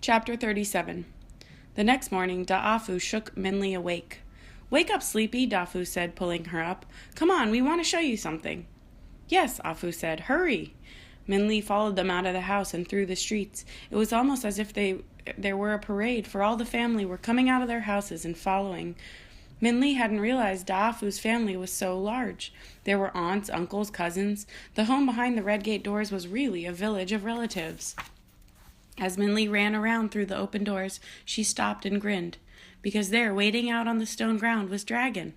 Chapter 37. The next morning, Da'afu shook Minli awake. "Wake up, sleepy," Dafu said, pulling her up. "Come on, we want to show you something." "Yes," Afu said. "Hurry." Minli followed them out of the house and through the streets. It was almost as if there were a parade, for all the family were coming out of their houses and following. Minli hadn't realized Da'afu's family was so large. There were aunts, uncles, cousins. The home behind the red gate doors was really a village of relatives. As Minli ran around through the open doors, she stopped and grinned, because there, waiting out on the stone ground, was Dragon.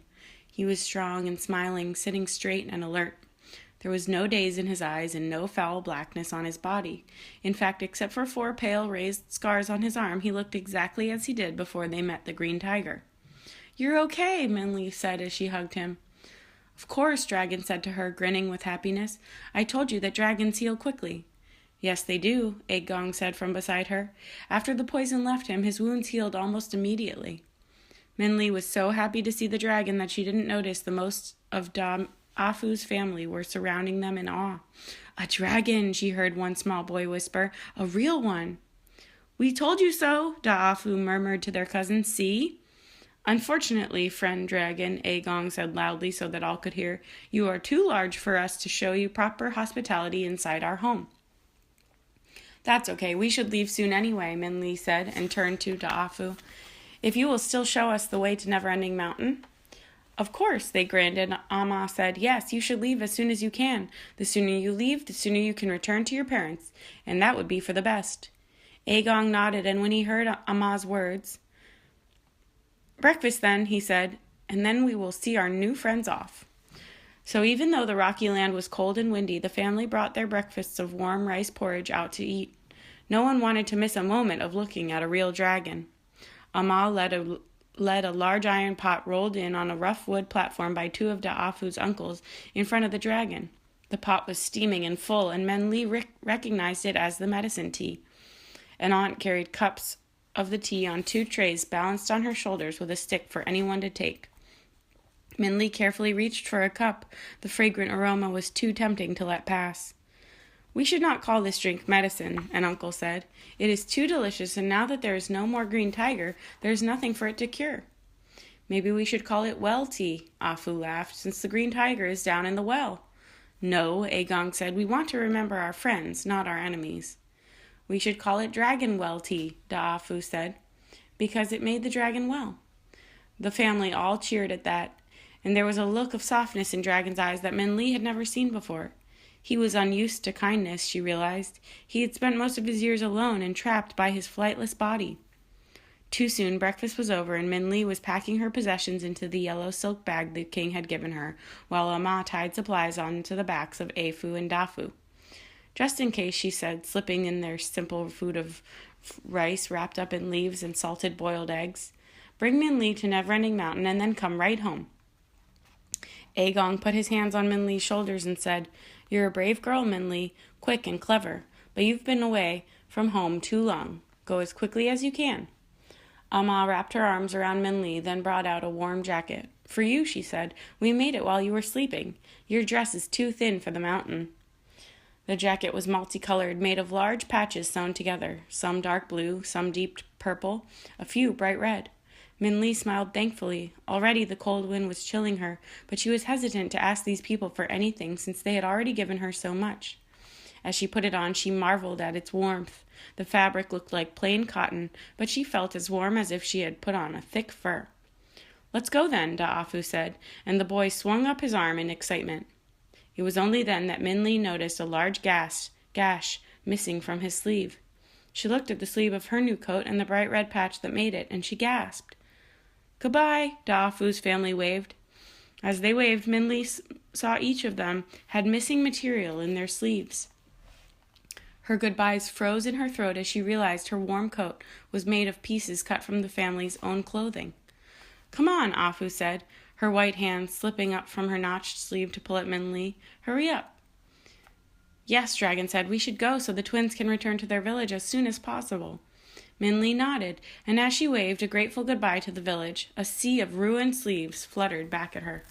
He was strong and smiling, sitting straight and alert. There was no daze in his eyes and no foul blackness on his body. In fact, except for 4 pale raised scars on his arm, he looked exactly as he did before they met the green tiger. "You're okay," Minli said as she hugged him. "Of course," Dragon said to her, grinning with happiness. "I told you that dragons heal quickly." "Yes, they do," Aegong said from beside her. After the poison left him, his wounds healed almost immediately. Minli was so happy to see the dragon that she didn't notice the most of Da'afu's family were surrounding them in awe. "A dragon," she heard one small boy whisper. "A real one." "We told you so," Da'afu murmured to their cousin. "See?" "Unfortunately, friend dragon," Aegong said loudly so that all could hear, "you are too large for us to show you proper hospitality inside our home." "That's okay. We should leave soon anyway," Minli said, and turned to Da'afu. "If you will still show us the way to Neverending Mountain." "Of course," they grinned, and Amma said, "Yes, you should leave as soon as you can. The sooner you leave, the sooner you can return to your parents, and that would be for the best." Aegong nodded, and when he heard Amma's words, "Breakfast then," he said, "and then we will see our new friends off." So even though the rocky land was cold and windy, the family brought their breakfasts of warm rice porridge out to eat. No one wanted to miss a moment of looking at a real dragon. Amma led a large iron pot rolled in on a rough wood platform by 2 of Da'afu's uncles in front of the dragon. The pot was steaming and full, and Minli recognized it as the medicine tea. An aunt carried cups of the tea on 2 trays balanced on her shoulders with a stick for anyone to take. Minli carefully reached for a cup. The fragrant aroma was too tempting to let pass. "We should not call this drink medicine," an uncle said. "It is too delicious, and now that there is no more green tiger, there is nothing for it to cure." "Maybe we should call it well tea," Afu laughed, "since the green tiger is down in the well." "No," Aegong said, "we want to remember our friends, not our enemies." "We should call it dragon well tea," Da'afu said, "because it made the dragon well." The family all cheered at that, and there was a look of softness in Dragon's eyes that Minli had never seen before. He was unused to kindness, she realized. He had spent most of his years alone and trapped by his flightless body. Too soon, breakfast was over, and Minli was packing her possessions into the yellow silk bag the king had given her, while Amma tied supplies onto the backs of Afu and Dafu. "Just in case," she said, slipping in their simple food of rice wrapped up in leaves and salted boiled eggs. "Bring Minli to Neverending Mountain and then come right home." Aegong put his hands on Minli's shoulders and said, "You're a brave girl, Minli, quick and clever, but you've been away from home too long. Go as quickly as you can." Amma wrapped her arms around Minli, then brought out a warm jacket. "For you," she said. "We made it while you were sleeping. Your dress is too thin for the mountain." The jacket was multicolored, made of large patches sewn together, some dark blue, some deep purple, a few bright red. Minli smiled thankfully. Already the cold wind was chilling her, but she was hesitant to ask these people for anything since they had already given her so much. As she put it on, she marveled at its warmth. The fabric looked like plain cotton, but she felt as warm as if she had put on a thick fur. "Let's go then," Da'afu said, and the boy swung up his arm in excitement. It was only then that Minli noticed a large gash missing from his sleeve. She looked at the sleeve of her new coat and the bright red patch that made it, and she gasped. "Goodbye," Da'afu's family waved. As they waved, Minli saw each of them had missing material in their sleeves. Her goodbyes froze in her throat as she realized her warm coat was made of pieces cut from the family's own clothing. "Come on," Afu said, her white hand slipping up from her notched sleeve to pull at Minli. "Hurry up." "Yes," Dragon said, "we should go so the twins can return to their village as soon as possible." Minli nodded, and as she waved a grateful goodbye to the village, a sea of ruined sleeves fluttered back at her.